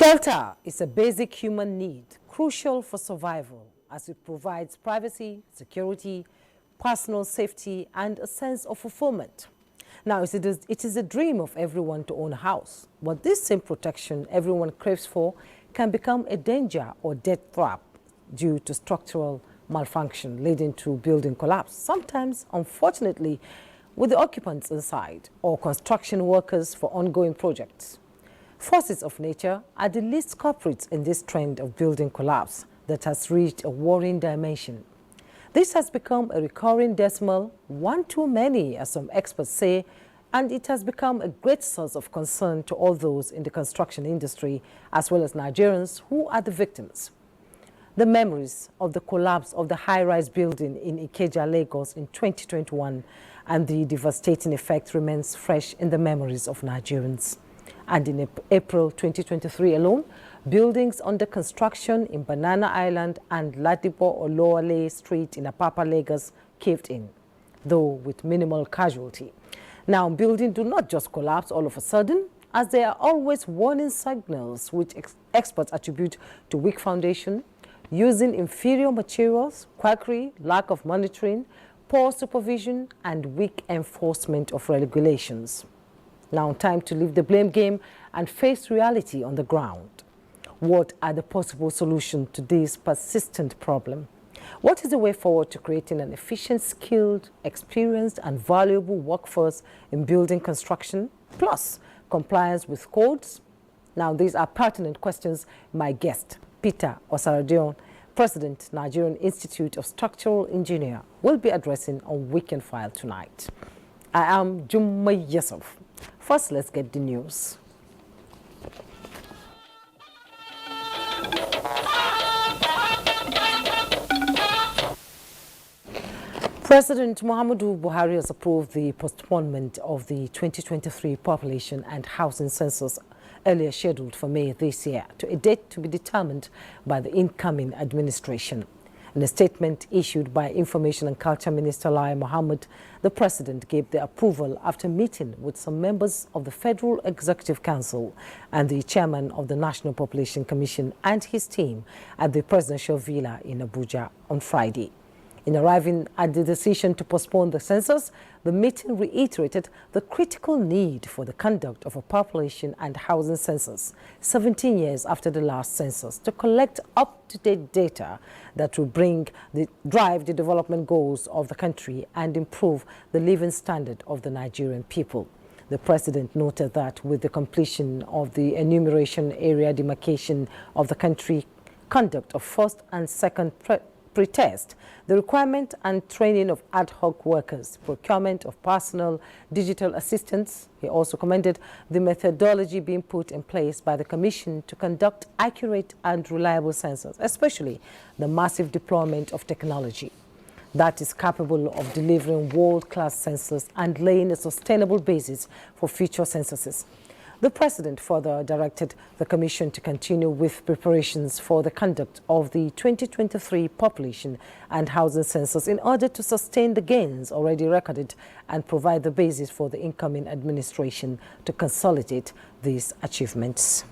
Shelter is a basic human need, crucial for survival, as it provides privacy, security, personal safety, and a sense of fulfillment. Now, it is a dream of everyone to own a house, but this same protection everyone craves for can become a danger or death trap due to structural malfunction leading to building collapse, sometimes, unfortunately, with the occupants inside or construction workers for ongoing projects. Forces of nature are the least culprits in this trend of building collapse that has reached a worrying dimension. This has become a recurring decimal, one too many, as some experts say, and it has become a great source of concern to all those in the construction industry, as well as Nigerians who are the victims. The memories of the collapse of the high-rise building in Ikeja, Lagos in 2021 and the devastating effect remains fresh in the memories of Nigerians. And in April 2023 alone, buildings under construction in Banana Island and Ladipo Olowale Street in Apapa, Lagos caved in, though with minimal casualty. Now, buildings do not just collapse all of a sudden, as there are always warning signals which experts attribute to weak foundation, using inferior materials, quackery, lack of monitoring, poor supervision, and weak enforcement of regulations. Now, time to leave the blame game and face reality on the ground. What are the possible solutions to this persistent problem? What is the way forward to creating an efficient, skilled, experienced, and valuable workforce in building construction, plus compliance with codes? Now, these are pertinent questions my guest, Peter Osaradion, President, Nigerian Institute of Structural Engineer, will be addressing on Weekend File tonight. I am Jummai Yusuf. First, let's get the news. President Muhammadu Buhari has approved the postponement of the 2023 population and housing census earlier scheduled for May this year to a date to be determined by the incoming administration. In a statement issued by Information and Culture Minister Lai Mohammed, the president gave the approval after meeting with some members of the Federal Executive Council and the chairman of the National Population Commission and his team at the presidential villa in Abuja on Friday. In arriving at the decision to postpone the census, the meeting reiterated the critical need for the conduct of a population and housing census 17 years after the last census to collect up-to-date data that will drive the development goals of the country and improve the living standard of the Nigerian people. The president noted that with the completion of the enumeration area demarcation of the country, conduct of first and second pretest, the requirement and training of ad hoc workers, procurement of personnel, digital assistance. He also commended the methodology being put in place by the Commission to conduct accurate and reliable census, especially the massive deployment of technology that is capable of delivering world-class census and laying a sustainable basis for future censuses. The president further directed the commission to continue with preparations for the conduct of the 2023 population and housing census in order to sustain the gains already recorded and provide the basis for the incoming administration to consolidate these achievements.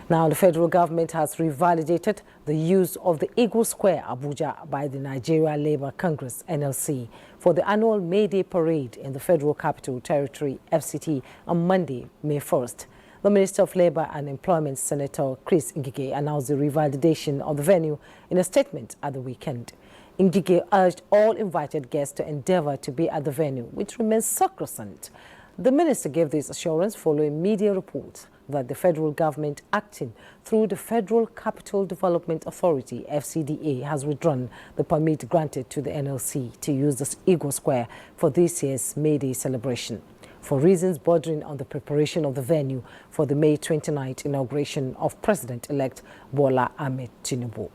Now, the federal government has revalidated the use of the Eagle Square, Abuja, by the Nigeria Labour Congress, NLC, for the annual May Day parade in the Federal Capital Territory, FCT, on Monday, May 1st. The Minister of Labour and Employment, Senator Chris Ngige, announced the revalidation of the venue in a statement at the weekend. Ngige urged all invited guests to endeavour to be at the venue, which remains sacrosanct. The minister gave this assurance following media reports that the federal government, acting through the Federal Capital Development Authority, FCDA, has withdrawn the permit granted to the NLC to use the Eagle Square for this year's May Day celebration, for reasons bordering on the preparation of the venue for the May 29th inauguration of President-elect Bola Ahmed Tinubu.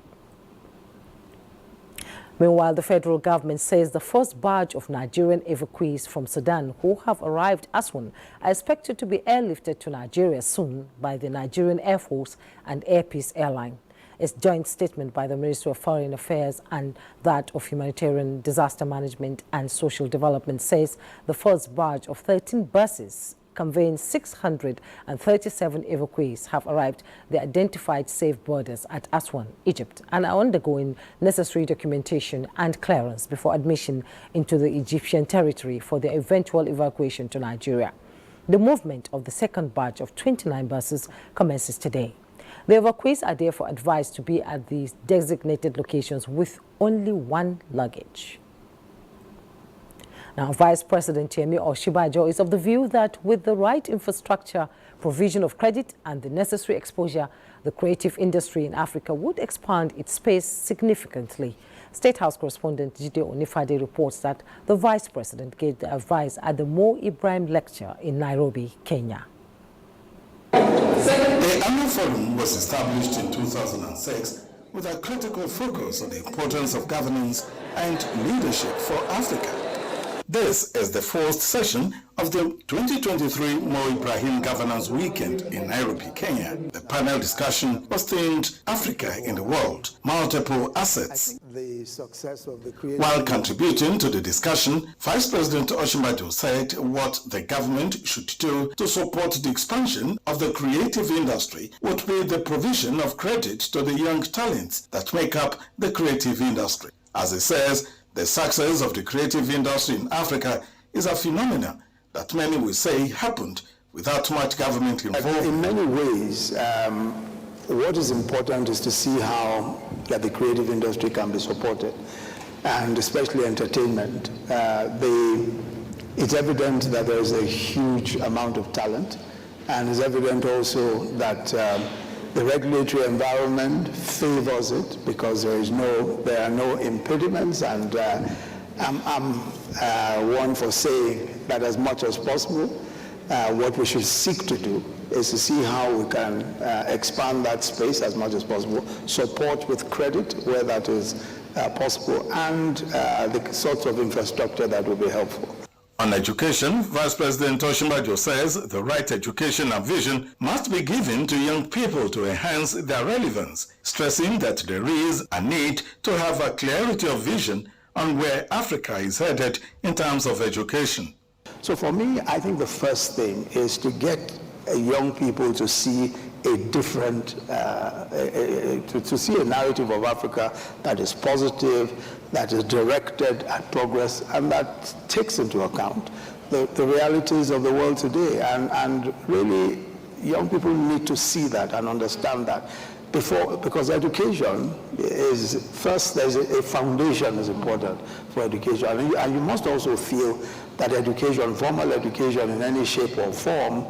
Meanwhile, the federal government says the first batch of Nigerian evacuees from Sudan who have arrived at Aswan are expected to be airlifted to Nigeria soon by the Nigerian Air Force and Air Peace Airline. A joint statement by the Ministry of Foreign Affairs and that of Humanitarian Disaster Management and Social Development says the first batch of 13 buses conveying 637 evacuees have arrived the identified safe borders at Aswan, Egypt, and are undergoing necessary documentation and clearance before admission into the Egyptian territory for their eventual evacuation to Nigeria. The movement of the second batch of 29 buses commences today. The evacuees are therefore advised to be at these designated locations with only one luggage. Now, Vice President Yemi Osinbajo is of the view that with the right infrastructure, provision of credit and the necessary exposure, the creative industry in Africa would expand its space significantly. State House correspondent Jide Onifade reports that the Vice President gave the advice at the Mo Ibrahim Lecture in Nairobi, Kenya. The annual forum was established in 2006 with a critical focus on the importance of governance and leadership for Africa. This is the fourth session of the 2023 Mo Ibrahim Governance Weekend in Nairobi, Kenya. The panel discussion was themed Africa in the World, Multiple Assets. While contributing to the discussion, Vice President Osinbajo said what the government should do to support the expansion of the creative industry would be the provision of credit to the young talents that make up the creative industry. As he says, the success of the creative industry in Africa is a phenomenon that many will say happened without much government involvement. In many ways, what is important is to see how the creative industry can be supported, and especially entertainment. It's evident that there is a huge amount of talent, and it's evident also that the regulatory environment favors it because there are no impediments, and I'm one for saying that as much as possible, what we should seek to do is to see how we can expand that space as much as possible, support with credit where that is possible, and the sorts of infrastructure that will be helpful. On education, Vice President Osinbajo says the right education and vision must be given to young people to enhance their relevance, stressing that there is a need to have a clarity of vision on where Africa is headed in terms of education. So for me, I think the first thing is to get young people to see a different, to see a narrative of Africa that is positive, that is directed at progress, and that takes into account the realities of the world today. And really, young people need to see that and understand that. Because education is, first, there's a foundation is important for education. And you must also feel that education, formal education in any shape or form,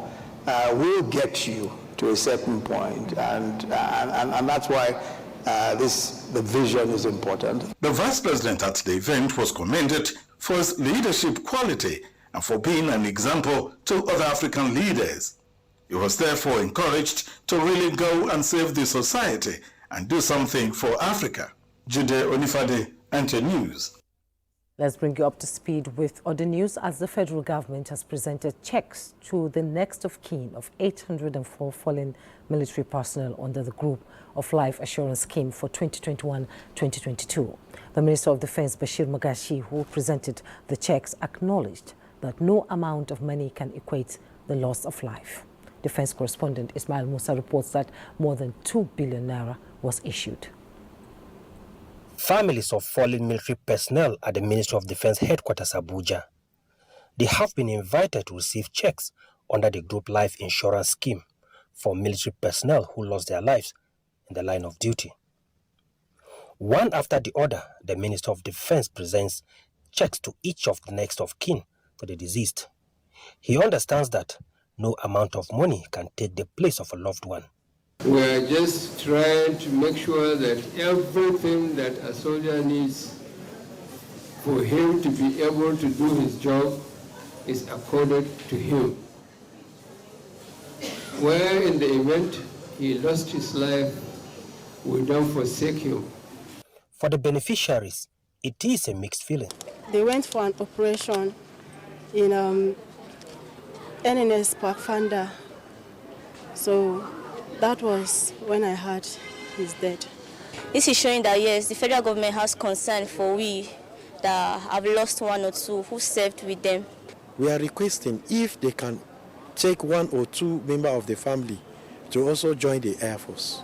will get you to a certain point. And that's why the vision is important. The Vice President at the event was commended for his leadership quality and for being an example to other African leaders. He was therefore encouraged to really go and save the society and do something for Africa. Jide Onifade, NTA News. Let's bring you up to speed with other news as the federal government has presented checks to the next of kin of 804 fallen military personnel under the Group of Life Assurance Scheme for 2021-2022. The Minister of Defense, Bashir Magashi, who presented the checks, acknowledged that no amount of money can equate the loss of life. Defense correspondent Ismail Musa reports that more than 2 billion naira was issued. Families of fallen military personnel at the Ministry of Defense headquarters Abuja. They have been invited to receive checks under the Group Life Insurance Scheme for military personnel who lost their lives in the line of duty. One after the other, the Minister of Defense presents checks to each of the next of kin to the deceased. He understands that no amount of money can take the place of a loved one. We are just trying to make sure that everything that a soldier needs for him to be able to do his job is accorded to him. Where in the event he lost his life, we don't forsake him. For the beneficiaries, it is a mixed feeling. They went for an operation in NNS Parkfanda. So that was when I heard he's dead. This is showing that yes, the federal government has concern for we that have lost one or two who served with them. We are requesting if they can take 1 or 2 members of the family to also join the Air Force.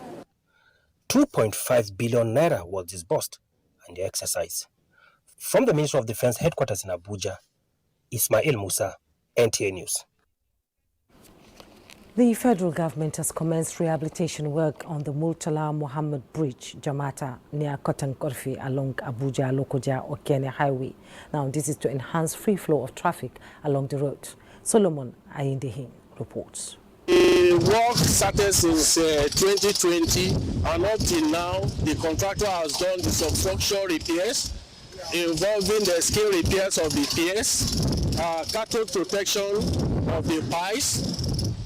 2.5 billion naira was disbursed in the exercise. From the Ministry of Defense headquarters in Abuja, Ismail Musa, NTA News. The federal government has commenced rehabilitation work on the Murtala Muhammad Bridge, Jamata, near Kotankorfi along Abuja-Lokoja-Okene Highway. Now, this is to enhance free flow of traffic along the road. Solomon Ayindehin reports. The work started since 2020, and up till now, the contractor has done the substructure repairs involving the scale repairs of the piers, cathode protection of the pipes,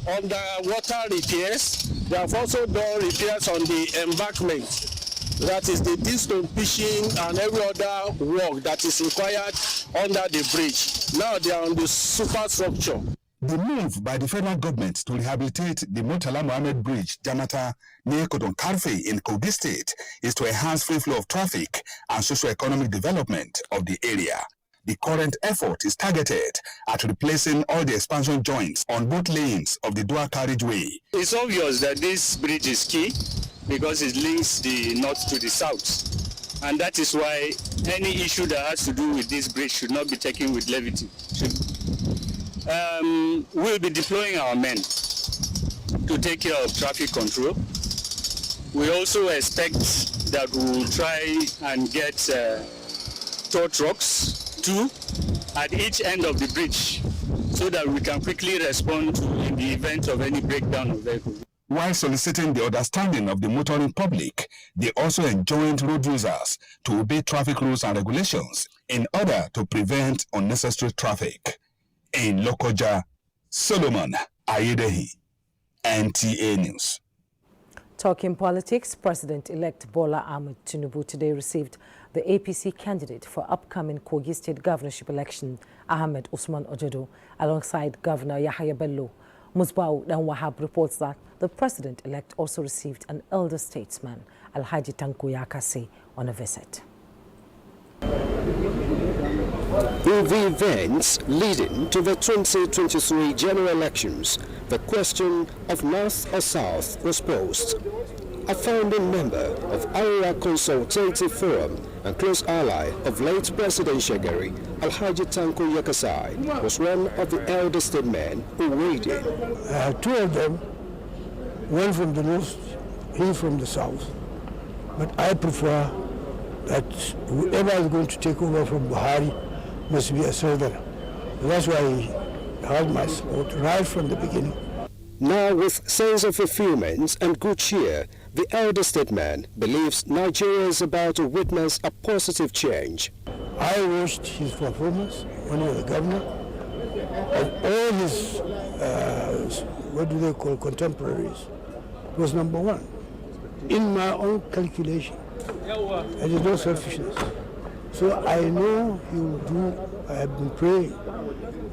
underwater repairs. They have also done repairs on the embankment, that is the deep-stone pitching and every other work that is required under the bridge. Now they are on the superstructure. The move by the federal government to rehabilitate the Murtala Muhammad Bridge, Jamata, near Kotonkarfe in Kogi State, is to enhance free flow of traffic and socio-economic development of the area. The current effort is targeted at replacing all the expansion joints on both lanes of the dual carriageway. It's obvious that this bridge is key because it links the north to the south. And that is why any issue that has to do with this bridge should not be taken with levity. We'll be deploying our men to take care of traffic control. We also expect that we will try and get tow trucks too at each end of the bridge so that we can quickly respond in the event of any breakdown of vehicles. While soliciting the understanding of the motoring public, they also enjoined road users to obey traffic rules and regulations in order to prevent unnecessary traffic. In Lokoja, Solomon Ayedehi, NTA News. Talking politics, President-elect Bola Ahmed Tinubu today received the APC candidate for upcoming Kogi State governorship election, Ahmed Usman Ojedo, alongside Governor Yahaya Bello. Musbau Dan Wahab reports that the president-elect also received an elder statesman, Alhaji Tanko Yakase, on a visit. In the events leading to the 2023 general elections, the question of North or South was posed. A founding member of Area Consultative Forum and close ally of late President Shagari, Alhaji Tanko Yakasai, was one of the elder statesmen who weighed in. 2 of them, one from the north, he from the south. But I prefer that whoever is going to take over from Buhari must be a southerner. That's why I held my support right from the beginning. Now, with sense of fulfillment and good cheer, the elder statesman believes Nigeria is about to witness a positive change. I watched his performance when he was the governor, and all his, contemporaries, was number 1. In my own calculation, there is no selfishness. So I know he will do, I have been praying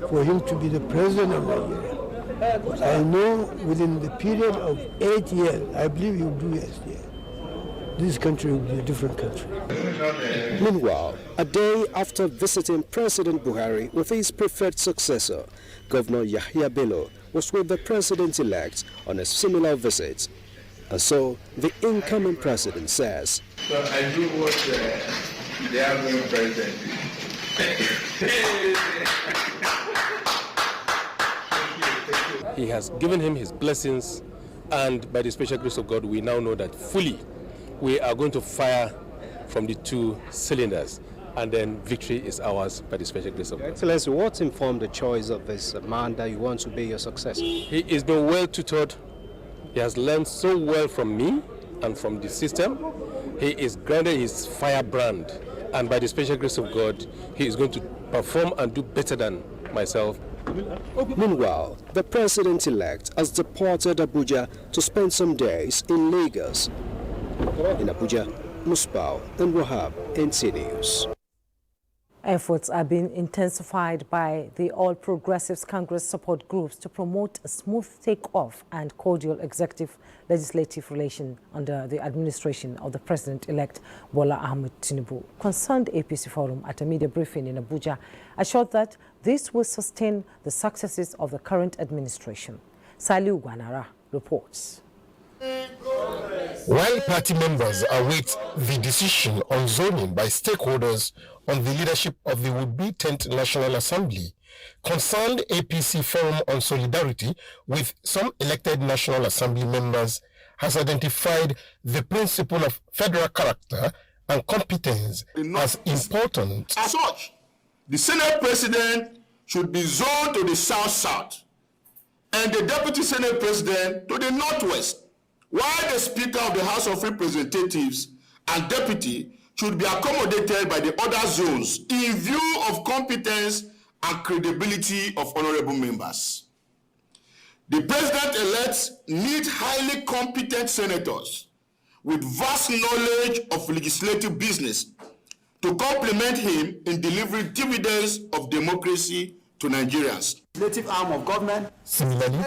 for him to be the president of Nigeria. I know within the period of 8 years, I believe he will do yes. This country will be a different country. Meanwhile, a day after visiting President Buhari with his preferred successor, Governor Yahaya Bello was with the president-elect on a similar visit. And so, the incoming president says, So I do what the outgoing president He has given him his blessings, and by the special grace of God, we now know that fully we are going to fire from the 2 cylinders, and then victory is ours by the special grace of God. Excellency, what informed the choice of this man that you want to be your successor? He has been well tutored. He has learned so well from me and from the system. He is grounded his firebrand, and by the special grace of God, he is going to perform and do better than myself. Meanwhile, the president-elect has departed Abuja to spend some days in Lagos. In Abuja, Musbau and Wahab, NTA News. Efforts are being intensified by the All Progressives Congress support groups to promote a smooth takeoff and cordial executive-legislative relation under the administration of the President-elect Bola Ahmed Tinubu. Concerned APC Forum at a media briefing in Abuja assured that this will sustain the successes of the current administration. Saliu Gwanara reports. While party members await the decision on zoning by stakeholders on the leadership of the would-be 10th National Assembly, concerned APC Forum on Solidarity with some elected National Assembly members has identified the principle of federal character and competence as important. As such, the Senate President should be zoned to the south-south and the Deputy Senate President to the northwest, while the Speaker of the House of Representatives and Deputy should be accommodated by the other zones in view of competence and credibility of honorable members. The President-elect needs highly competent senators with vast knowledge of legislative business to complement him in delivering dividends of democracy to Nigerians. Arm of government. Similarly,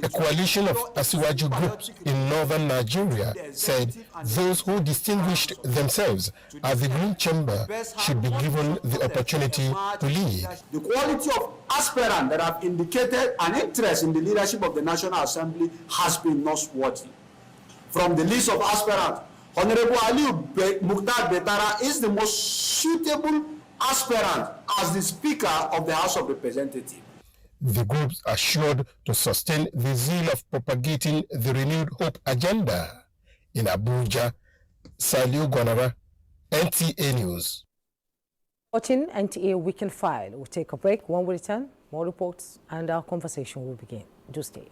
a coalition of Asiwaju group in northern Nigeria said those who distinguished themselves at the Green Chamber should be given the opportunity to lead. The quality of aspirants that have indicated an interest in the leadership of the National Assembly has been noteworthy. From the list of aspirants, Honorable Aliu Mukhtar Betara is the most suitable aspirant as the Speaker of the House of Representatives. The groups assured to sustain the zeal of propagating the renewed hope agenda. In Abuja, Saliu Gwanara, NTA News. Watching NTA Weekend File. We'll take a break. When we return, more reports and our conversation will begin. Do stay.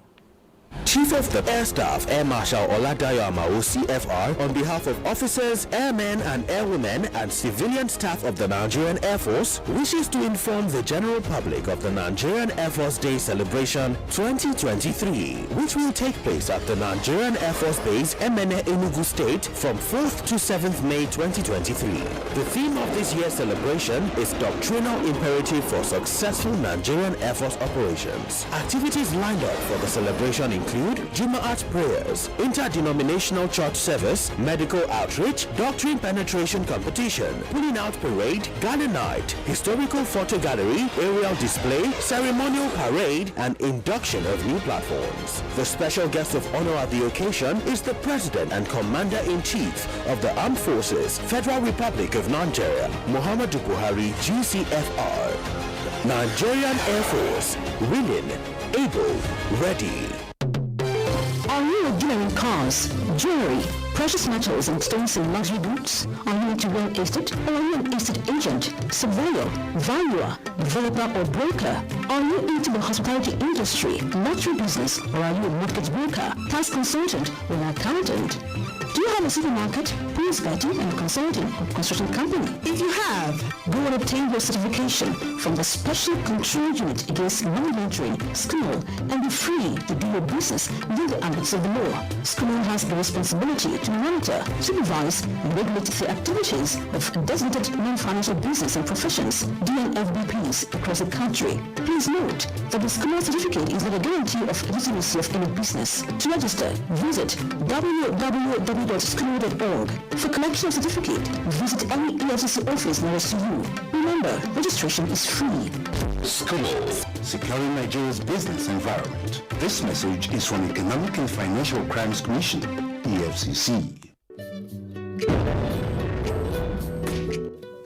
Chief of the Air Staff, Air Marshal Oladayo Amao, CFR, on behalf of officers, airmen and airwomen and civilian staff of the Nigerian Air Force, wishes to inform the general public of the Nigerian Air Force Day Celebration 2023, which will take place at the Nigerian Air Force Base, Emene, Enugu State, from 4th to 7th May 2023. The theme of this year's celebration is Doctrinal Imperative for Successful Nigerian Air Force Operations. Activities lined up for the celebration include Jummai prayers, interdenominational church service, medical outreach, doctrine penetration competition, pulling out parade, gala night, historical photo gallery, aerial display, ceremonial parade, and induction of new platforms. The special guest of honor at the occasion is the President and Commander-in-Chief of the Armed Forces, Federal Republic of Nigeria, Muhammadu Buhari, GCFR. Nigerian Air Force, willing, able, ready. Are you a dealer in cars, jewelry, precious metals and stones in luxury goods? Are you into real estate, or are you an estate agent, surveyor, valuer, developer or broker? Are you into the hospitality industry, luxury business, or are you a mortgage broker, tax consultant, or an accountant? Do you have a supermarket, police betting and consulting or construction company? If you have, go and obtain your certification from the Special Control Unit Against Money Laundering, SCOMO, and be free to do your business within the ambits of the law. SCOMO has the responsibility to monitor, supervise, and regulate the activities of designated non-financial business and professions, DNFBPs, across the country. Please note that the SCOMO certificate is not a guarantee of legitimacy of any business. To register, visit www.scomo.org. For collection of certificate, visit any EFCC office nearest to you. Remember, registration is free. SCOMO, securing Nigeria's business environment. This message is from Economic and Financial Crimes Commission, EFCC.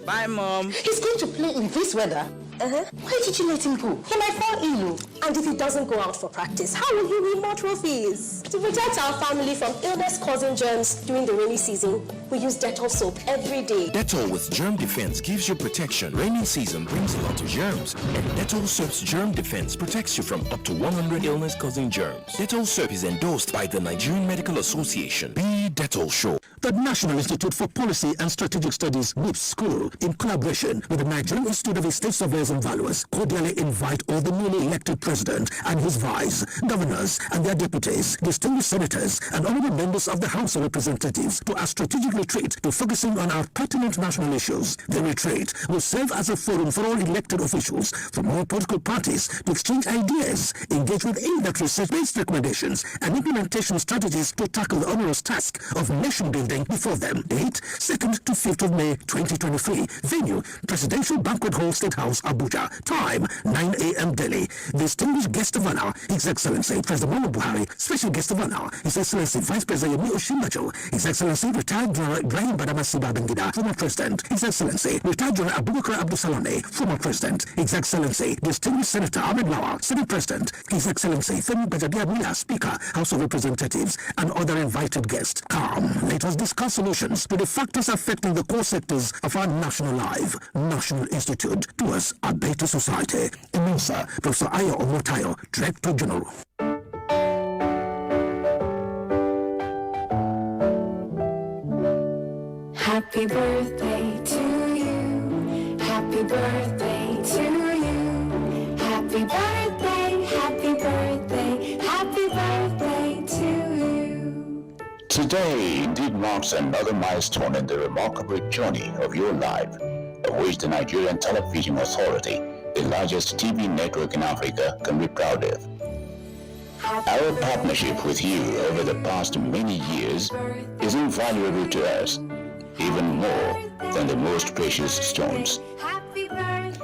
Bye, Mom. He's going to play in this weather. Why did you let him go? He might fall ill. And if he doesn't go out for practice, how will he win more trophies? To protect our family from illness-causing germs during the rainy season, we use Dettol soap every day. Dettol with germ defense gives you protection. Rainy season brings a lot of germs, and Dettol soap's germ defense protects you from up to 100 illness-causing germs. Dettol soap is endorsed by the Nigerian Medical Association. Be Dettol Show. The National Institute for Policy and Strategic Studies, NIPS School, in collaboration with the Nigerian Institute of State Surveyors and Valuers, cordially invite all the newly elected president and his vice, governors and their deputies, distinguished senators, and honorable members of the House of Representatives to a strategic retreat to focusing on our pertinent national issues. The retreat will serve as a forum for all elected officials from all political parties to exchange ideas, engage with in-depth research-based recommendations, and implementation strategies to tackle the onerous task of nation building before them. Date 2nd to 5th of May 2023. Venue Presidential Banquet Hall, State House, Abuja. Time 9 a.m. daily. Distinguished guest of honor, His Excellency President Muhammadu Buhari. Special guest of honor, His Excellency Vice President Yemi Osinbajo. His Excellency Retired General Ibrahim Badamasi Babangida, former President. His Excellency Retired General Abubakar Abdusalame, former President. His Excellency Distinguished Senator Ahmed Lawal, Senate President. His Excellency Femi Bajabiamila, Speaker, House of Representatives, and other invited guests. Come, let us discuss solutions to the factors affecting the core sectors of our national life. National Institute towards a better society. Announcer Professor Ayo Omotayo, Director General. Happy birthday to you. Happy birthday to you. Happy birthday, happy birthday, happy birthday to you. Today indeed marks another milestone in the remarkable journey of your life, of which the Nigerian Television Authority, the largest TV network in Africa, can be proud of. Our partnership with you over the past many years is invaluable to us, even more than the most precious stones.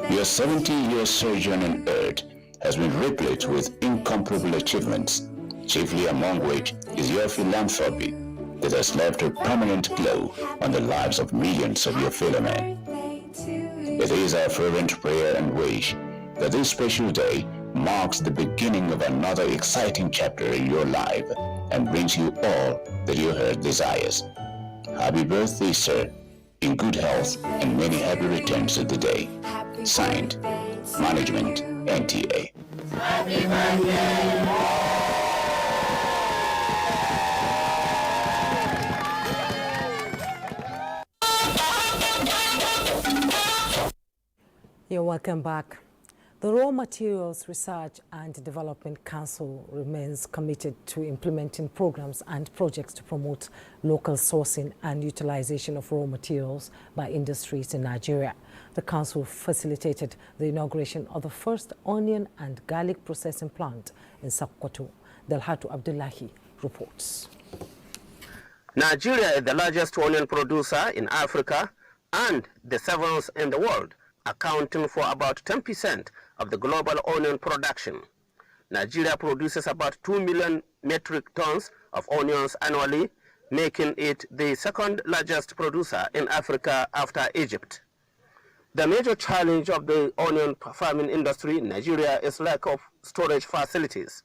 Your 70-year sojourn on Earth has been replete with incomparable achievements, chiefly among which is your philanthropy that has left a permanent glow on the lives of millions of your fellow men. It is our fervent prayer and wish that this special day marks the beginning of another exciting chapter in your life and brings you all that your heart desires. Happy birthday, sir, in good health and many happy returns of the day. Signed, Management, NTA. Happy birthday! You're welcome back. The Raw Materials Research and Development Council remains committed to implementing programs and projects to promote local sourcing and utilization of raw materials by industries in Nigeria. The council facilitated the inauguration of the first onion and garlic processing plant in Sokoto. Dalhatu Abdullahi reports. Nigeria is the largest onion producer in Africa and the seventh in the world, accounting for about 10% of the global onion production. Nigeria produces about 2 million metric tons of onions annually, making it the second largest producer in Africa after Egypt. The major challenge of the onion farming industry in Nigeria is lack of storage facilities.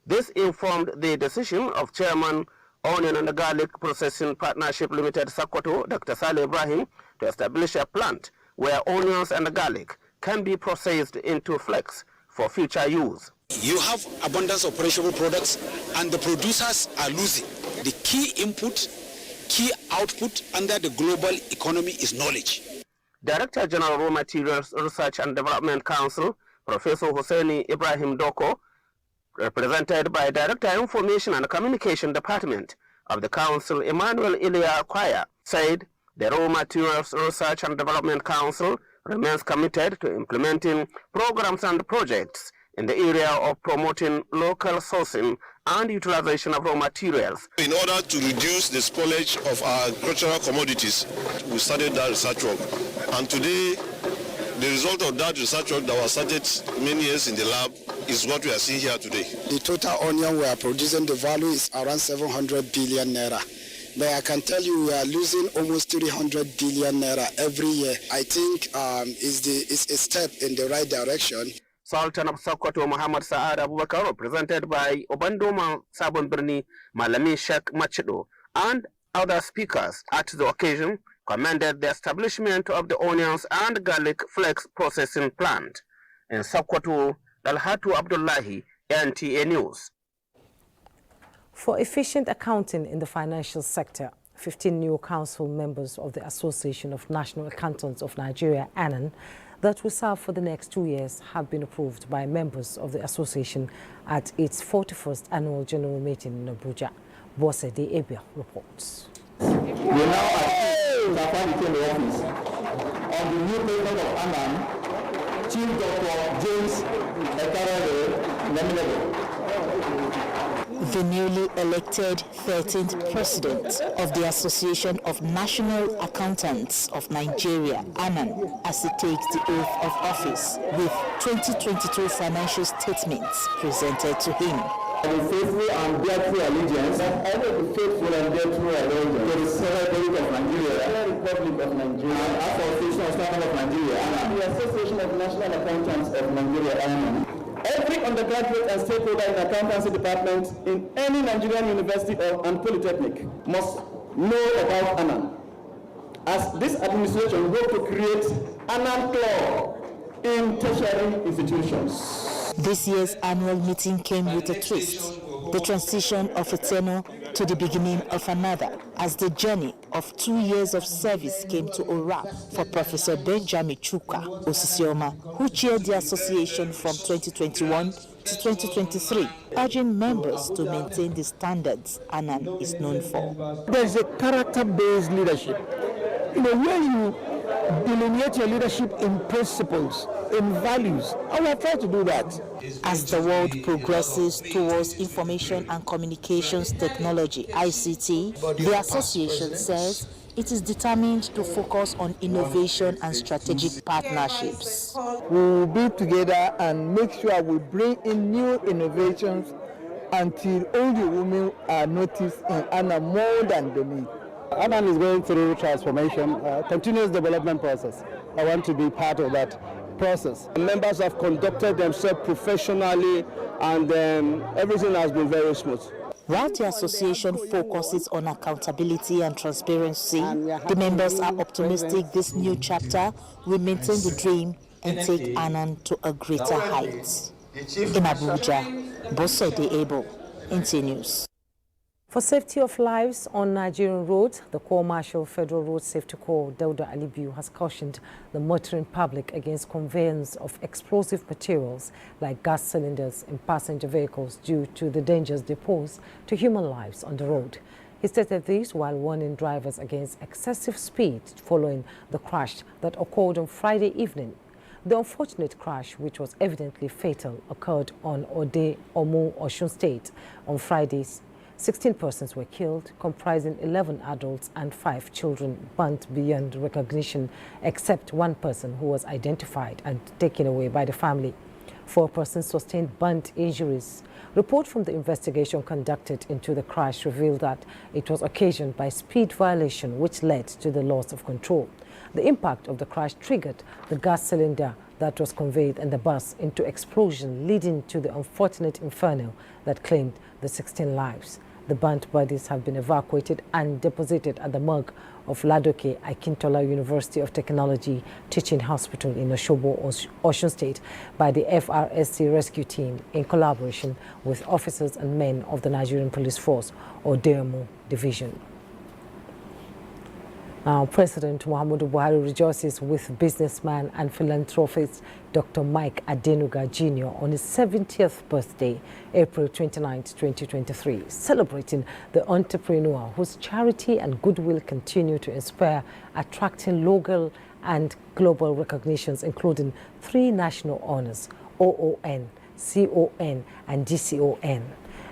This informed the decision of Chairman Onion and Garlic Processing Partnership Limited Sokoto, Dr. Saleh Ibrahim, to establish a plant where onions and garlic can be processed into flakes for future use. You have abundance of perishable products and the producers are losing. The key input, key output under the global economy is knowledge. Director General Raw Materials Research and Development Council, Professor Hosseini Ibrahim Doko, represented by Director Information and Communication Department of the Council, Emmanuel Ilia Kwaya, said the Raw Materials Research and Development Council remains committed to implementing programs and projects in the area of promoting local sourcing and utilization of raw materials. In order to reduce the spoilage of our agricultural commodities, we started that research work. And today, the result of that research work that was started many years in the lab is what we are seeing here today. The total onion we are producing, the value is around 700 billion naira. But I can tell you we are losing almost 300 billion naira every year. I think it's a step in the right direction. Sultan of Sokoto Muhammad Saad Abubakar, represented by Obandoma Sabon Birni Malami Sheikh Machido, and other speakers at the occasion, commended the establishment of the onions and garlic flakes processing plant. In Sokoto, Dalhatu Abdullahi, NTA News. For efficient accounting in the financial sector, 15 new council members of the Association of National Accountants of Nigeria, ANAN, that will serve for the next 2 years have been approved by members of the association at its 41st annual general meeting in Abuja. Bosede Ebia reports. We now appoint the office of the new president of ANAN, Chief Dr. James Ekarere Leminebo. The newly elected 13th president of the Association of National Accountants of Nigeria, ANAN, as he takes the oath of office with 2022 financial statements presented to him. I will faithfully and bear true allegiance. I will be faithful and bear true allegiance to the Sovereign Republic of Nigeria, the Republic of Nigeria, and Association of National of Nigeria, and the Association of National Accountants of Nigeria, ANAN. Every undergraduate and stakeholder in the accountancy department in any Nigerian university and polytechnic must know about ANAN, as this administration will to create ANAN Club in tertiary institutions. This year's annual meeting came with a twist, the transition of a tenure to the beginning of another, as the journey of 2 years of service came to a wrap for Professor Benjamin Chuka Osisioma, who chaired the association from 2021 to 2023, urging members to maintain the standards ANAN is known for. There's a character-based leadership. Where you delineate your leadership in principles, in values, and we have tried to do that. As the world progresses towards information and communications technology, ICT, the association says it is determined to focus on innovation and strategic partnerships. We will be together and make sure we bring in new innovations until all the women are noticed in ANAN more than the need. ANAN is going through transformation, continuous development process. I want to be part of that process. The members have conducted themselves professionally, and everything has been very smooth. While the association focuses on accountability and transparency, the members are optimistic this new chapter will maintain the dream and take ANAN to a greater height. In Abuja, Bosede Ebo, NTA News. For safety of lives on Nigerian roads, the Corps Marshal Federal Road Safety Corps, Dauda Alibiu, has cautioned the motoring public against conveyance of explosive materials like gas cylinders in passenger vehicles due to the dangers they pose to human lives on the road. He stated this while warning drivers against excessive speed following the crash that occurred on Friday evening. The unfortunate crash, which was evidently fatal, occurred on Ode Omu, Osun State on Fridays. 16 persons were killed, comprising 11 adults and 5 children, burnt beyond recognition, except one person who was identified and taken away by the family. 4 persons sustained burnt injuries. Report from the investigation conducted into the crash revealed that it was occasioned by speed violation, which led to the loss of control. The impact of the crash triggered the gas cylinder that was conveyed in the bus into explosion, leading to the unfortunate inferno that claimed the 16 lives. The burnt bodies have been evacuated and deposited at the morgue of Ladoke Akintola University of Technology Teaching Hospital in Osogbo, Osun State by the FRSC rescue team in collaboration with officers and men of the Nigerian Police Force or DERMO Division. Now, President Muhammadu Buhari rejoices with businessman and philanthropist Dr. Mike Adenuga Jr. on his 70th birthday, April 29, 2023, celebrating the entrepreneur whose charity and goodwill continue to inspire, attracting local and global recognitions, including 3 national honors, OON, CON, and GCON.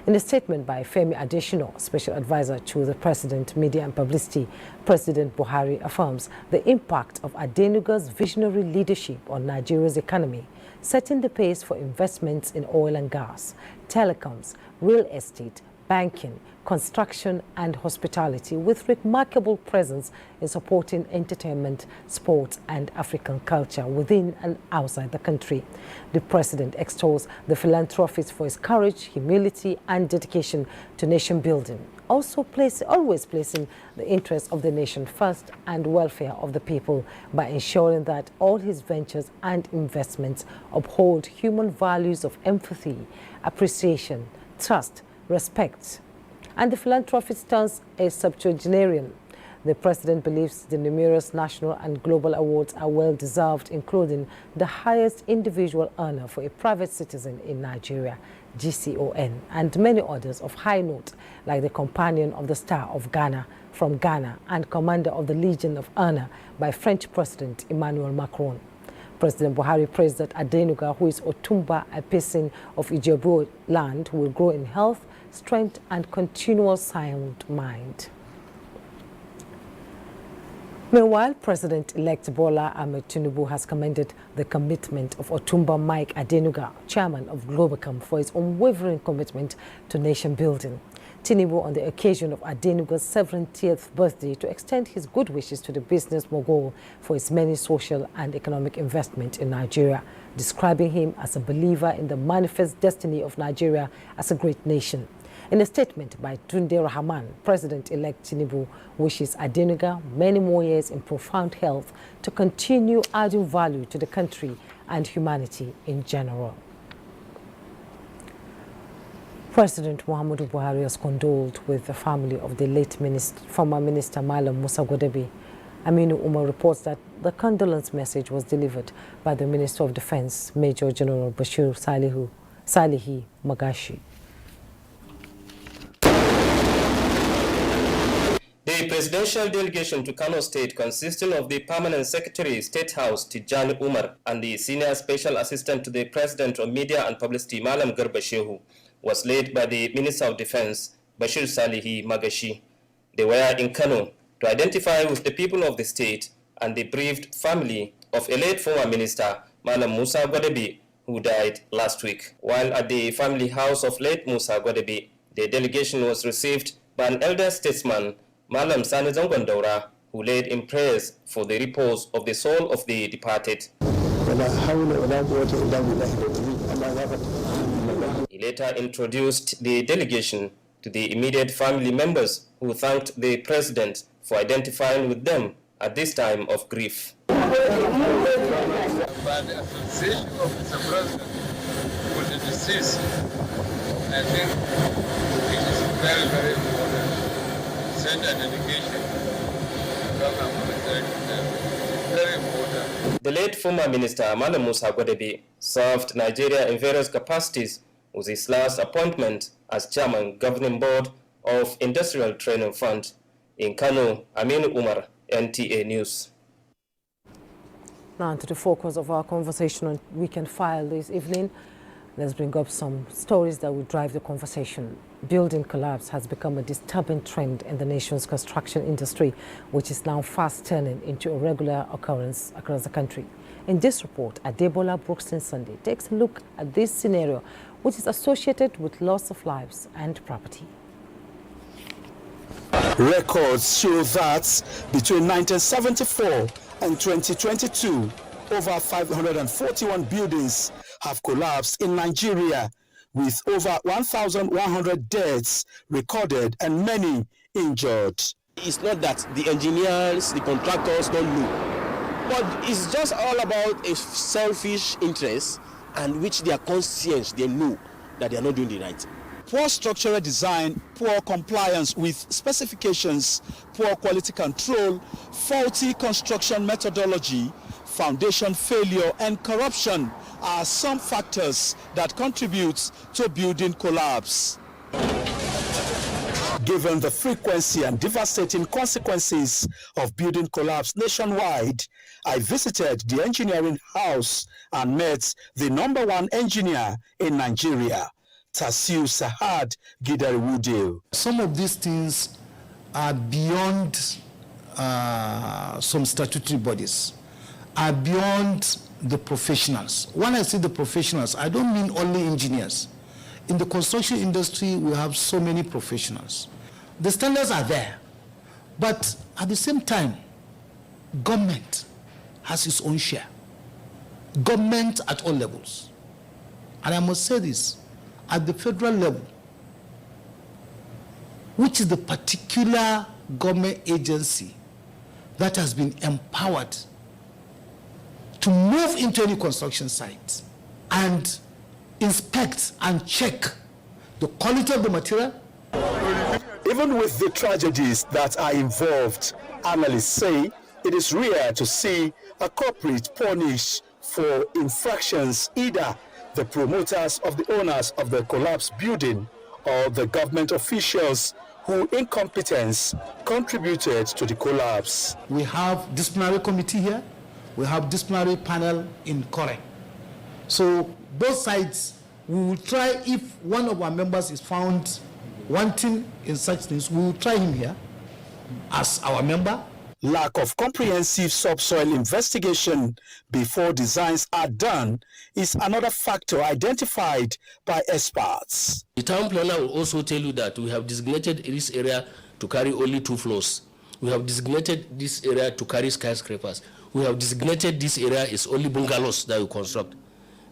In a statement by Femi Adesina, Special Advisor to the President, Media and Publicity, President Buhari affirms the impact of Adenuga's visionary leadership on Nigeria's economy, setting the pace for investments in oil and gas, telecoms, real estate, banking, construction and hospitality, with remarkable presence in supporting entertainment, sports and African culture within and outside the country. The president extols the philanthropist for his courage, humility and dedication to nation building, always placing the interests of the nation first and welfare of the people by ensuring that all his ventures and investments uphold human values of empathy, appreciation, trust, respect, And the philanthropist turns a septuagenarian. The president believes the numerous national and global awards are well-deserved, including the highest individual honor for a private citizen in Nigeria, GCON, and many others of high note, like the Companion of the Star of Ghana from Ghana and Commander of the Legion of Honor by French President Emmanuel Macron. President Buhari praised that Adenuga, who is Otumba, a person of Ijebu land, will grow in health, strength, and continual sound mind. Meanwhile, President-elect Bola Ahmed Tinubu has commended the commitment of Otumba Mike Adenuga, chairman of Globacom, for his unwavering commitment to nation building. Tinubu, on the occasion of Adenuga's 70th birthday, to extend his good wishes to the business mogul for his many social and economic investment in Nigeria, describing him as a believer in the manifest destiny of Nigeria as a great nation. In a statement by Tunde Rahman, President-elect Tinubu wishes Adenuga many more years in profound health to continue adding value to the country and humanity in general. President Muhammadu Buhari has condoled with the family of the late former Minister Malam Musa Gwadebe. Aminu Umar reports that the condolence message was delivered by the Minister of Defense, Major General Bashir Salihi Magashi. The presidential delegation to Kano State, consisting of the Permanent Secretary, State House, Tijani Umar, and the Senior Special Assistant to the President of Media and Publicity, Malam Garba Shehu, was led by the Minister of Defense, Bashir Salihi Magashi. They were in Kano to identify with the people of the state and the bereaved family of a late former minister, Malam Musa Gwadebe, who died last week. While at the family house of late Musa Gwadebe, the delegation was received by an elder statesman, Malam Sani Zangondaura, who laid in prayers for the repose of the soul of the departed. He later introduced the delegation to the immediate family members, who thanked the president for identifying with them at this time of grief. By the association of Mr. President with the deceased, I think it is very, very important. Send a delegation to come and present them. Very important. The late former minister, Malam Musa Gwadebe, served Nigeria in various capacities, with his last appointment as chairman governing board of Industrial Training Fund. In Kano, Aminu Umar, NTA News. Now to the focus of our conversation on Weekend File this evening. Let's bring up some stories that will drive the conversation. Building collapse has become a disturbing trend in the nation's construction industry, which is now fast turning into a regular occurrence across the country. In this report, Adebola Brookston Sunday takes a look at this scenario, which is associated with loss of lives and property. Records show that between 1974 and 2022, over 541 buildings have collapsed in Nigeria, with over 1,100 deaths recorded and many injured. It's not that the engineers, the contractors don't know, but it's just all about a selfish interest, and which their conscience, they know that they are not doing the right thing. Poor structural design, poor compliance with specifications, poor quality control, faulty construction methodology, foundation failure, and corruption are some factors that contribute to building collapse. Given the frequency and devastating consequences of building collapse nationwide, I visited the engineering house and met the #1 engineer in Nigeria, Tasiu Sahad Gidarwudil. Some of these things are beyond some statutory bodies, are beyond the professionals. When I say the professionals, I don't mean only engineers. In the construction industry, we have so many professionals. The standards are there, but at the same time, government has its own share. Government at all levels. And I must say this, at the federal level, which is the particular government agency that has been empowered to move into any construction site and inspect and check the quality of the material, Even with the tragedies that are involved, analysts say it is rare to see a culprit punished for infractions, either the promoters of the owners of the collapsed building or the government officials whose incompetence contributed to the collapse. We have disciplinary committee here. We have disciplinary panel in Kore. So both sides, we will try, if one of our members is found wanting in such things, we will try him here as our member. Lack of comprehensive subsoil investigation before designs are done is another factor identified by experts. The town planner will also tell you that we have designated this area to carry only 2 floors. We have designated this area to carry skyscrapers. We have designated this area is only bungalows that we construct.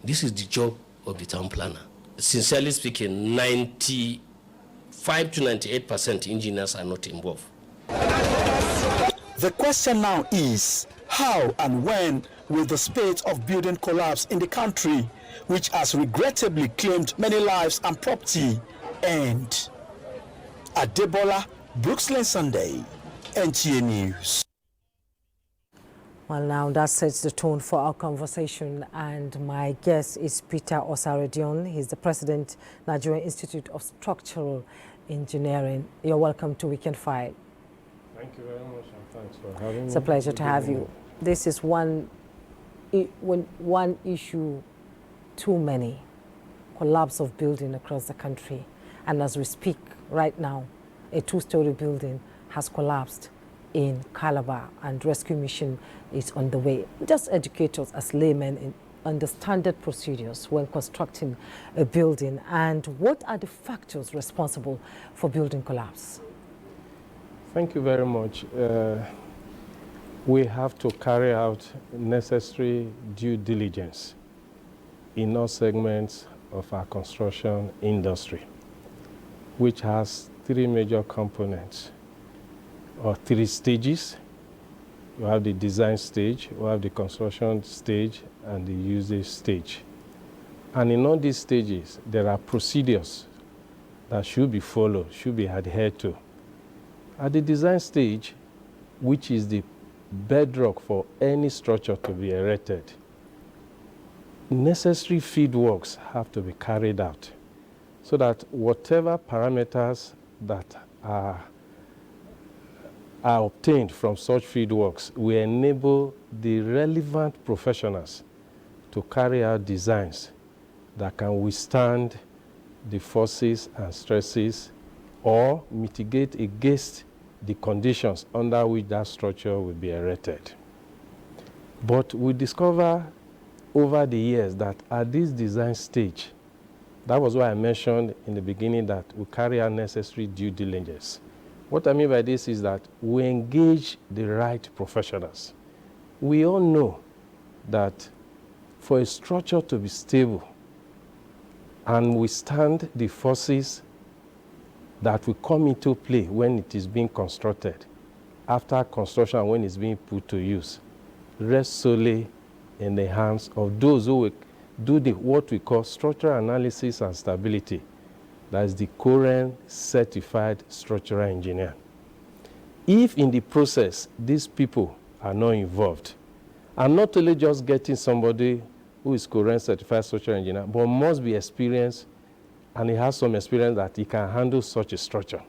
This is the job of the town planner. Sincerely speaking, 95 to 98% engineers are not involved. The question now is, how and when will the spate of building collapse in the country, which has regrettably claimed many lives and property, end? Adebola, Brooksland Sunday, NTA News. Well, now that sets the tone for our conversation, and my guest is Peter Osaredion. He's the president, Nigerian Institute of Structural Engineering. You're welcome to Weekend Fight. Thank you very much, and thanks for having me. It's a pleasure to have you. This is one issue too many, collapse of building across the country. And as we speak right now, a 2-story building has collapsed in Calabar, and rescue mission is on the way. Just educate us as laymen in understanded procedures when constructing a building, and what are the factors responsible for building collapse? Thank you very much. We have to carry out necessary due diligence in all segments of our construction industry, which has 3 major components, or 3 stages. You have the design stage, you have the construction stage, and the usage stage. And in all these stages, there are procedures that should be followed, should be adhered to. At the design stage, which is the bedrock for any structure to be erected, necessary field works have to be carried out so that whatever parameters that are obtained from such field works will enable the relevant professionals to carry out designs that can withstand the forces and stresses or mitigate against the conditions under which that structure will be erected. But we discover over the years that at this design stage, that was why I mentioned in the beginning that we carry out necessary due diligence. What I mean by this is that we engage the right professionals. We all know that for a structure to be stable and withstand the forces that will come into play when it is being constructed, after construction, when it's being put to use, rests solely in the hands of those who will do what we call structural analysis and stability. That is the current certified structural engineer. If in the process these people are not involved, and not only just getting somebody who is current certified structural engineer, but must be experienced, and he has some experience that he can handle such a structure.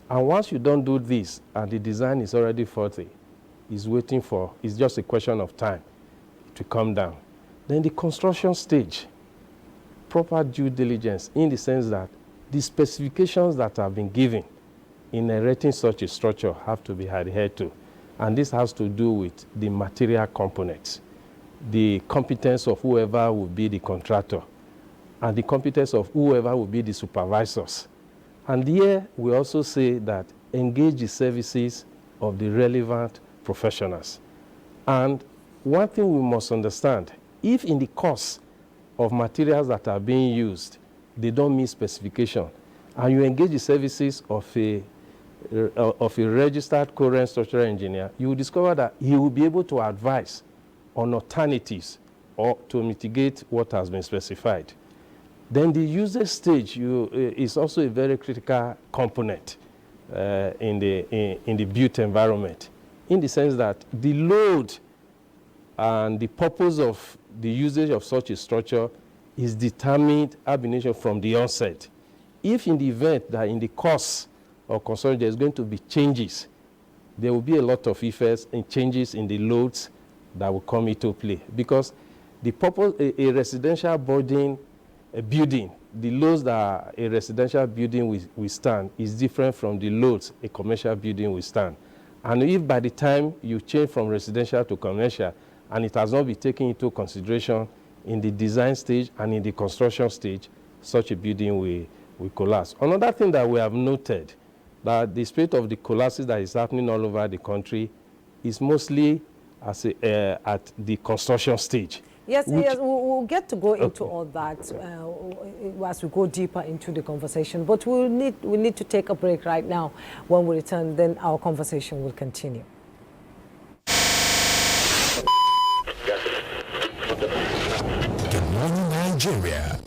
And once you don't do this, and the design is already faulty, it's just a question of time to come down. Then the construction stage, proper due diligence in the sense that the specifications that have been given in erecting such a structure have to be adhered to. And this has to do with the material components, the competence of whoever will be the contractor, and the competence of whoever will be the supervisors. And here we also say that engage the services of the relevant professionals. And one thing we must understand, if in the course of materials that are being used, they don't meet specification, and you engage the services of a registered current structural engineer, you will discover that he will be able to advise on alternatives or to mitigate what has been specified. Then the usage stage is also a very critical component, in the built environment, in the sense that the load and the purpose of the usage of such a structure is determined ab initio from the onset. If in the event that in the course of construction there's going to be changes, there will be a lot of effects and changes in the loads that will come into play. Because the purpose, a residential building, the loads that a residential building will stand is different from the loads a commercial building will stand. And if by the time you change from residential to commercial, and it has not been taken into consideration in the design stage and in the construction stage, such a building will collapse. Another thing that we have noted, that the spate of the collapses that is happening all over the country is mostly at the construction stage. Yes, we'll get to go into all that as we go deeper into the conversation. But we need to take a break right now. When we return, then our conversation will continue. Good morning, Nigeria.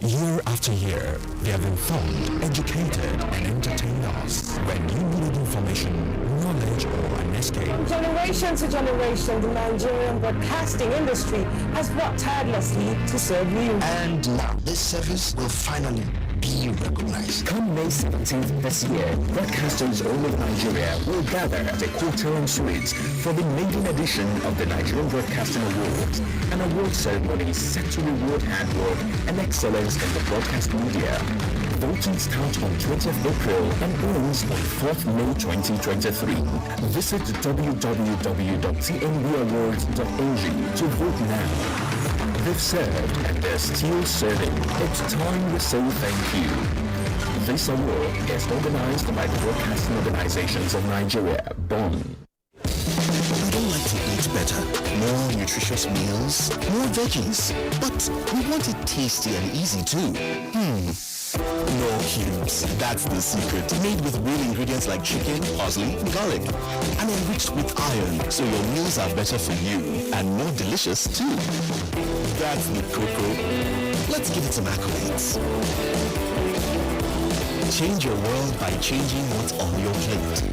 Year after year, they have informed, educated, and entertained us. When you needed information, knowledge, or an escape. From generation to generation, the Nigerian broadcasting industry has worked tirelessly to serve you. And now this service will finally be recognized. Come May 17th this year, broadcasters all over Nigeria will gather at the Hotel Suites for the maiden edition of the Nigerian Broadcasting Awards, an award ceremony set to reward hard work and excellence in the broadcast media. Voting starts on 20th April and ends on 4th May 2023. Visit www.tnbawards.ng to vote now. They've served and they're still serving. It's time we say thank you. This award is organized by the Broadcasting Organizations of Nigeria, BON. We don't like to eat better, more nutritious meals, more veggies, but we want it tasty and easy too. No cubes, that's the secret. Made with real ingredients like chicken, parsley, garlic, and enriched with iron, so your meals are better for you and more delicious too. That's the cocoa. Let's give it some accolades. Change your world by changing what's on your plate.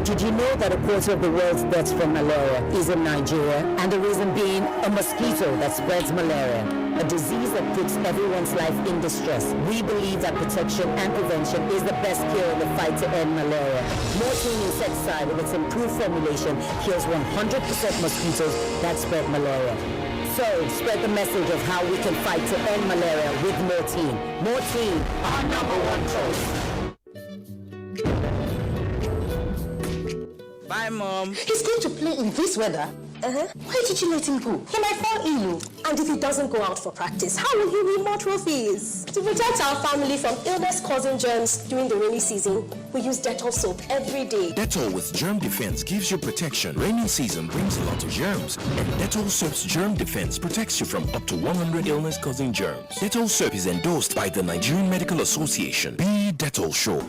Did you know that a quarter of the world's deaths from malaria is in Nigeria? And the reason being a mosquito that spreads malaria, a disease that puts everyone's life in distress. We believe that protection and prevention is the best cure in the fight to end malaria. Morphine insecticide with its improved formulation kills 100% mosquitoes that spread malaria. So, spread the message of how we can fight to end malaria with Morphine. Morphine, our #1 choice. Bye, Mom. He's going to play in this weather. Why did you let him go? He might fall ill. And if he doesn't go out for practice, how will he win more trophies? To protect our family from illness-causing germs during the rainy season, we use Dettol soap every day. Dettol with germ defense gives you protection. Rainy season brings a lot of germs, and Dettol soap's germ defense protects you from up to 100 illness-causing germs. Dettol soap is endorsed by the Nigerian Medical Association. Be Dettol sure.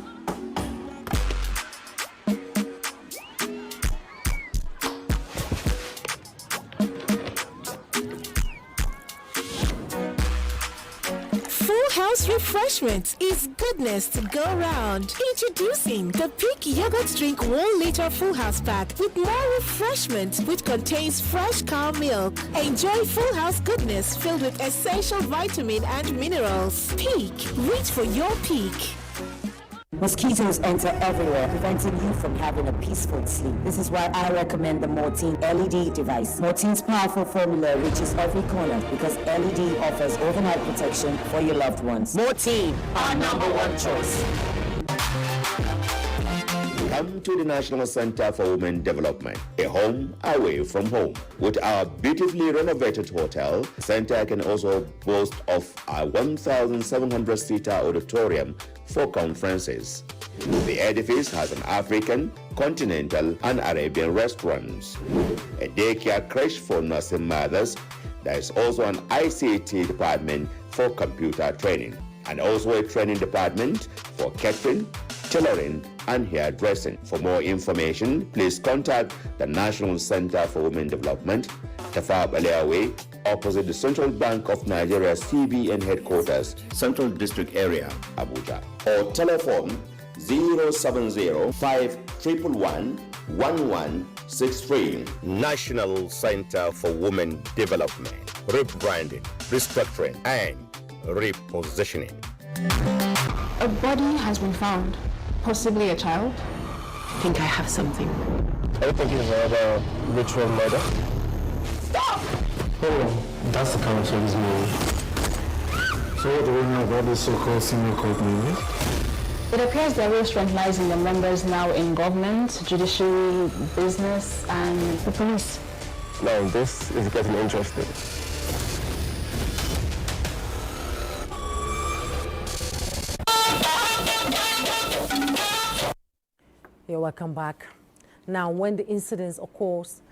Refreshment is goodness to go around. Introducing the Peak Yogurt Drink 1 liter Full House Pack with more refreshment, which contains fresh cow milk. Enjoy Full House goodness filled with essential vitamin and minerals. Peak. Reach for your peak. Mosquitoes enter everywhere, preventing you from having a peaceful sleep. This is why I recommend the Morphine LED device. Morphine's powerful formula reaches every corner because LED offers overnight protection for your loved ones. Morphine, our #1 choice. Come to the National Center for Women Development, a home away from home. With our beautifully renovated hotel, the center can also boast of a 1,700-seater auditorium for conferences. The edifice has an African, continental, and Arabian restaurants, a daycare crèche for nursing mothers. There is also an ICT department for computer training, and also a training department for catering, tailoring, and hairdressing. For more information, please contact the National Center for Women Development, Tafab Aliawe, opposite the Central Bank of Nigeria's CBN headquarters, Central District Area, Abuja. Or telephone 070-511-1163. National Center for Women Development, Rebranding, Restructuring, and Repositioning. A body has been found, possibly a child. I think I have something. I think it's another ritual murder. Stop! Oh, that's the character of this movie. So what do we know about this so-called senior court movie? It appears their real strength lies in the members now in government, judiciary, business, and the police. Now this is getting interesting. You're welcome back. Now, when the incidents occurs,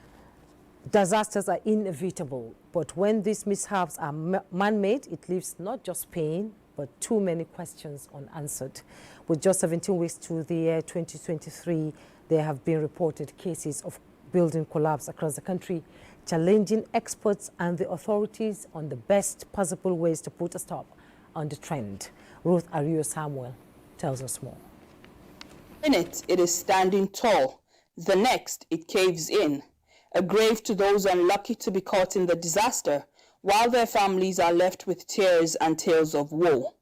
disasters are inevitable. But when these mishaps are man-made, it leaves not just pain, but too many questions unanswered. With just 17 weeks to the year 2023, there have been reported cases of building collapse across the country, challenging experts and the authorities on the best possible ways to put a stop on the trend. Ruth Ario Samuel tells us more. In it is standing tall. The next, it caves in. A grave to those unlucky to be caught in the disaster, while their families are left with tears and tales of woe.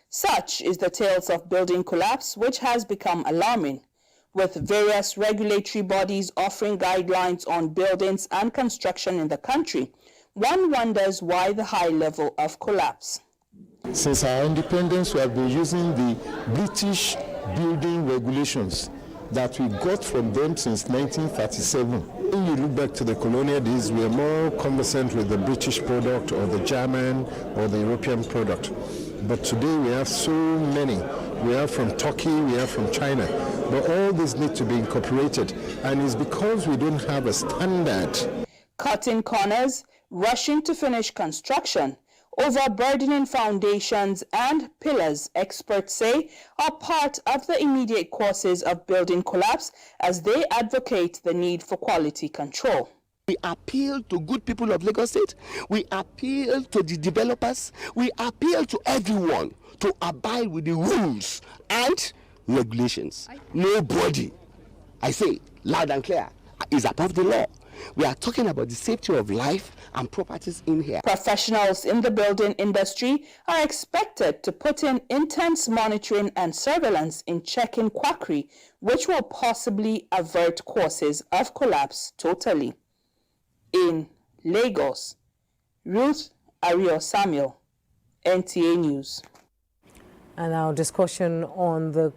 Such is the tales of building collapse, which has become alarming, with various regulatory bodies offering guidelines on buildings and construction in the country. One wonders why the high level of collapse. Since our independence, we have been using the British building regulations that we got from them since 1937. When you look back to the colonial days, we are more conversant with the British product or the German or the European product. But today we have so many. We have from Turkey, we have from China. But all these need to be incorporated, and it's because we don't have a standard. Cutting corners, rushing to finish construction, overburdening foundations and pillars, experts say, are part of the immediate causes of building collapse as they advocate the need for quality control. We appeal to good people of Lagos State. We appeal to the developers. We appeal to everyone to abide with the rules and regulations. Nobody, I say loud and clear, is above the law. We are talking about the safety of life and properties in here. Professionals in the building industry are expected to put in intense monitoring and surveillance in checking quackery, which will possibly avert causes of collapse totally. In Lagos, Ruth Ario Samuel, NTA News. And our discussion on the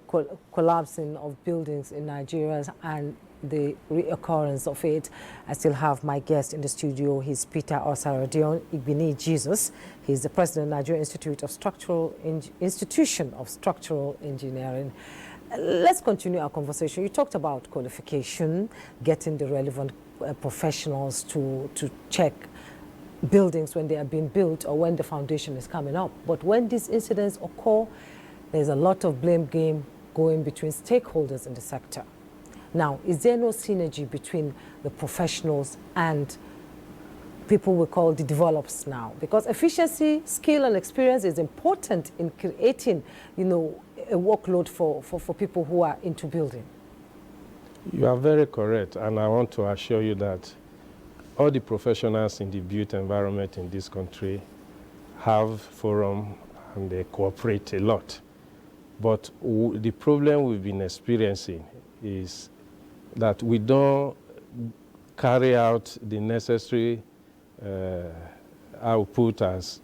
collapsing of buildings in Nigeria and the reoccurrence of it. I still have my guest in the studio. He's Peter Osaradion Igbini Jesus. He's the president of the Nigerian Institution of Structural Engineering. Let's continue our conversation. You talked about qualification, getting the relevant professionals to check buildings when they are being built or when the foundation is coming up. But when these incidents occur, there's a lot of blame game going between stakeholders in the sector. Now, is there no synergy between the professionals and people we call the developers now? Because efficiency, skill, and experience is important in creating, a workload for people who are into building. You are very correct, and I want to assure you that all the professionals in the built environment in this country have forum and they cooperate a lot. But the problem we've been experiencing is that we don't carry out the necessary output as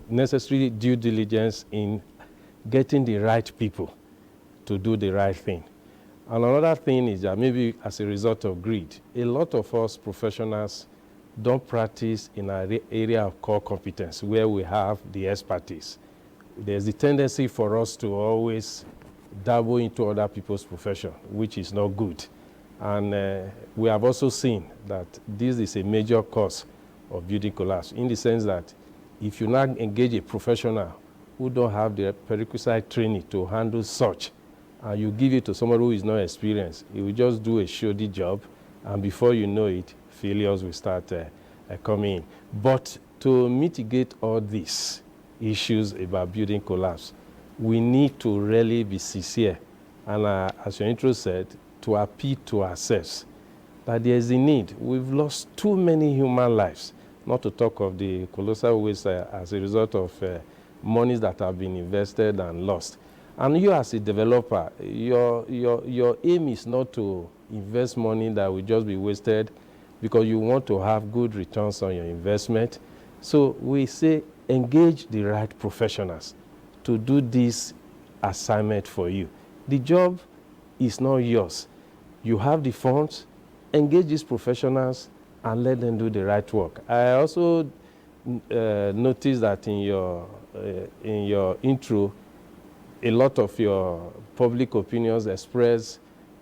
necessary due diligence in getting the right people to do the right thing. And another thing is that maybe as a result of greed, a lot of us professionals don't practice in our area of core competence where we have the expertise. There's a tendency for us to always dabble into other people's profession, which is not good. And we have also seen that this is a major cause of building collapse, in the sense that if you now engage a professional who don't have the prerequisite training to handle such, and you give it to somebody who is not experienced, he will just do a shoddy job, and before you know it, failures will start coming in. But to mitigate all these issues about building collapse, we need to really be sincere. And as your intro said, to appeal to ourselves that there is a need. We've lost too many human lives, not to talk of the colossal waste as a result of monies that have been invested and lost. And you as a developer, your aim is not to invest money that will just be wasted, because you want to have good returns on your investment. So we say engage the right professionals to do this assignment for you. The job is not yours. You have the funds, engage these professionals and let them do the right work. I also noticed that in your intro, a lot of your public opinions express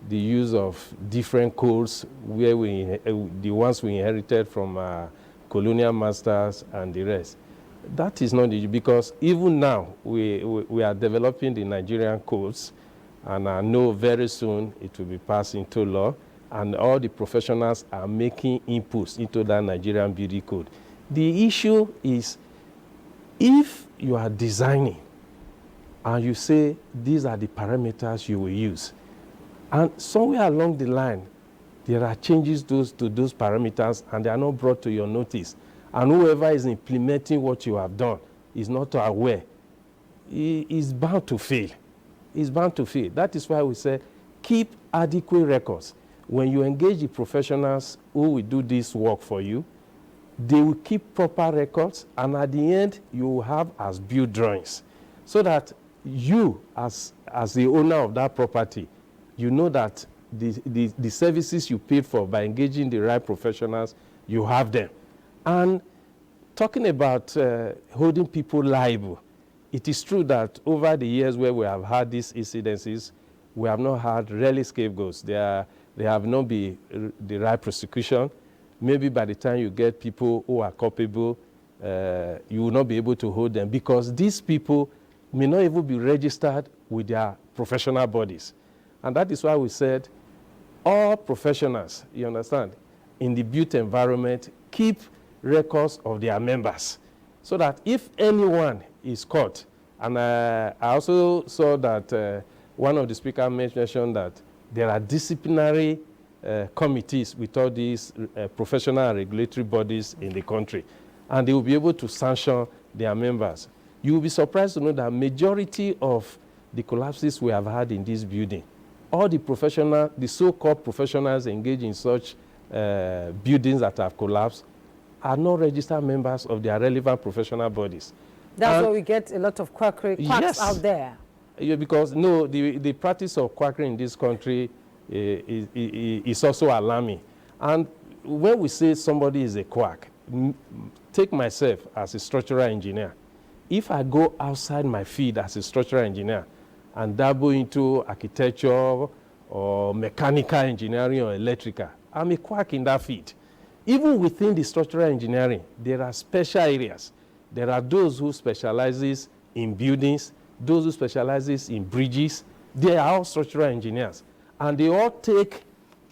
the use of different codes, where the ones we inherited from colonial masters and the rest. That is not the, because even now we are developing the Nigerian codes, and I know very soon it will be passed into law, and all the professionals are making inputs into that Nigerian building code. The issue is, if you are designing and you say these are the parameters you will use, and somewhere along the line there are changes to those parameters and they are not brought to your notice, and whoever is implementing what you have done is not aware, he is bound to fail. Is bound to fail. That is why we say keep adequate records. When you engage the professionals who will do this work for you, they will keep proper records, and at the end you will have as-built drawings, so that you as the owner of that property, you know that the services you paid for by engaging the right professionals, you have them. And talking about holding people liable, it is true that over the years where we have had these incidences, we have not had really scapegoats. They have not been the right prosecution. Maybe by the time you get people who are culpable, you will not be able to hold them, because these people may not even be registered with their professional bodies. And that is why we said all professionals, you understand, in the built environment, keep records of their members, so that if anyone is caught, and I also saw that one of the speakers mentioned that there are disciplinary committees with all these professional and regulatory bodies in the country, and they will be able to sanction their members. You will be surprised to know that majority of the collapses we have had in this building, all the so-called professionals engaged in such buildings that have collapsed are not registered members of their relevant professional bodies. That's why we get a lot of quacks out there. Yeah, because no, the practice of quackery in this country is also alarming. And when we say somebody is a quack, take myself as a structural engineer. If I go outside my field as a structural engineer and dabble into architecture or mechanical engineering or electrical, I'm a quack in that field. Even within the structural engineering, there are special areas. There are those who specializes in buildings, those who specializes in bridges. They are all structural engineers. And they all take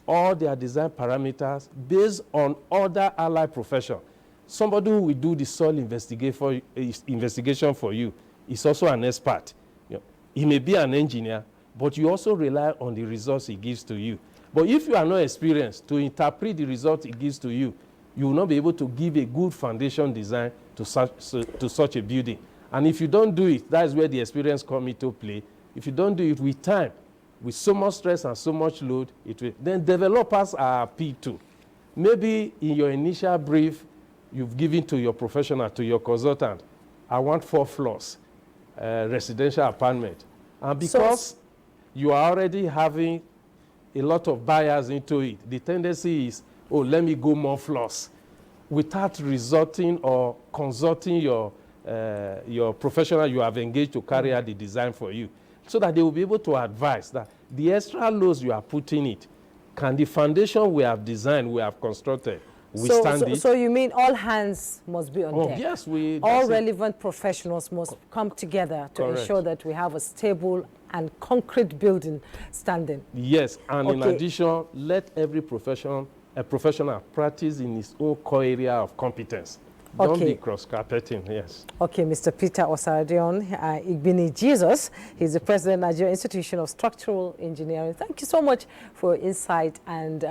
all their design parameters based on other allied professions. Somebody who will do the soil investigation for you is also an expert. You know, he may be an engineer, but you also rely on the results he gives to you. But if you are not experienced to interpret the result he gives to you, you will not be able to give a good foundation design to such a building. And if you don't do it, that is where the experience comes into play. If you don't do it with time, with so much stress and so much load, then developers are appealed to. Maybe in your initial brief, you've given to your professional, to your consultant, I want 4 floors, residential apartment. And because you are already having a lot of buyers into it, the tendency is, oh, let me go more floors, without resorting or consulting your professional you have engaged to carry out the design for you, so that they will be able to advise that the extra loads you are putting it, can the foundation we have designed, we have constructed, withstand it? So you mean all hands must be on deck? Yes, all relevant professionals must come together to ensure that we have a stable and concrete building standing. Yes, and in addition, let every profession a professional practice in his own core area of competence. Don't be cross-carpeting, yes. Okay, Mr. Peter Osadion Igbini Jesus. He's the president of Nigerian Institution of Structural Engineering. Thank you so much for your insight and,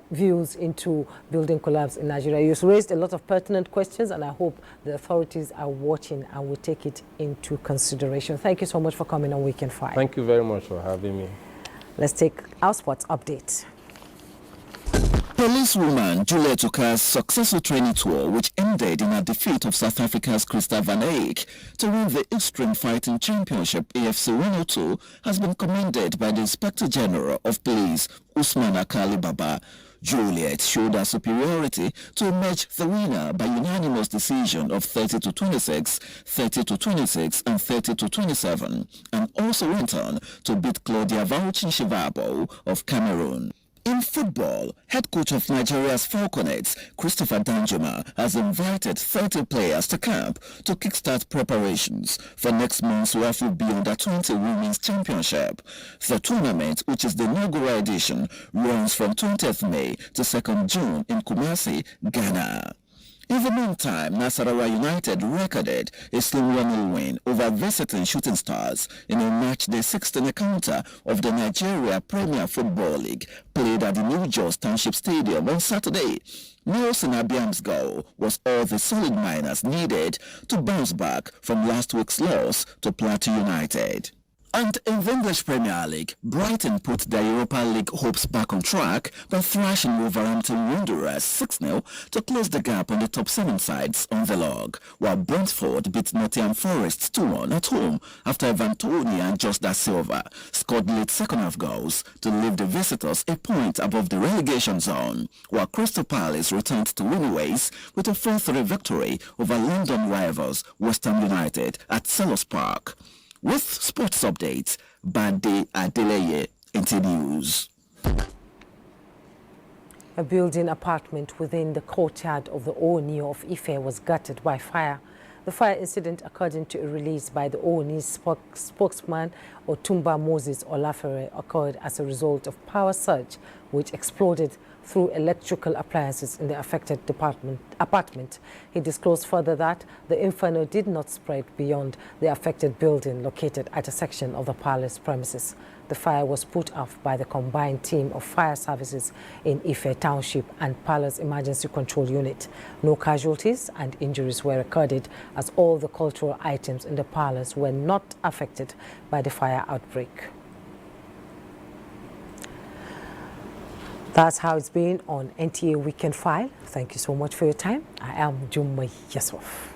views into building collapse in Nigeria. You've raised a lot of pertinent questions, and I hope the authorities are watching and will take it into consideration. Thank you so much for coming on Weekend 5. Thank you very much for having me. Let's take our sports update. Policewoman Juliet Oka's successful training tour, which ended in a defeat of South Africa's Krista Van Eyck to win the Extreme Fighting Championship AFC 102, has been commended by the Inspector General of Police, Usman Akali Baba. Juliet showed her superiority to emerge the winner by unanimous decision of 30-26, 30-26, and 30-27, and also went on to beat Claudia Vauchin Shivabo of Cameroon. In football, head coach of Nigeria's Falconets, Christopher Danjuma, has invited 30 players to camp to kickstart preparations for next month's WAFU Under-20 Women's Championship. The tournament, which is the inaugural edition, runs from 20th May to 2nd June in Kumasi, Ghana. In the meantime, Nasarawa United recorded a slow 1-0 win over visiting Shooting Stars in a match day 16 encounter of the Nigeria Premier Football League played at the New Jos Township Stadium on Saturday. Nelson Abiam's goal was all the solid miners needed to bounce back from last week's loss to Plateau United. And in the English Premier League, Brighton put their Europa League hopes back on track by thrashing Wolverhampton Wanderers 6-0 to close the gap on the top 7 sides on the log, while Brentford beat Nottingham Forest 2-1 at home after Ivan Toney and Jos da Silva scored late second-half goals to leave the visitors a point above the relegation zone, while Crystal Palace returned to winning ways with a 4-3 victory over London rivals West Ham United at Selhurst Park. With sports updates, Bade Adeleye, NTA News. A building apartment within the courtyard of the Ooni of Ife was gutted by fire. The fire incident, according to a release by the Ooni's spokesman, Otumba Moses Olafere, occurred as a result of power surge, which exploded through electrical appliances in the affected apartment. He disclosed further that the inferno did not spread beyond the affected building located at a section of the palace premises. The fire was put out by the combined team of fire services in Ife Township and Palace Emergency Control Unit. No casualties and injuries were recorded, as all the cultural items in the palace were not affected by the fire outbreak. That's how it's been on NTA Weekend 5. Thank you so much for your time. I am Jummai Yusuf.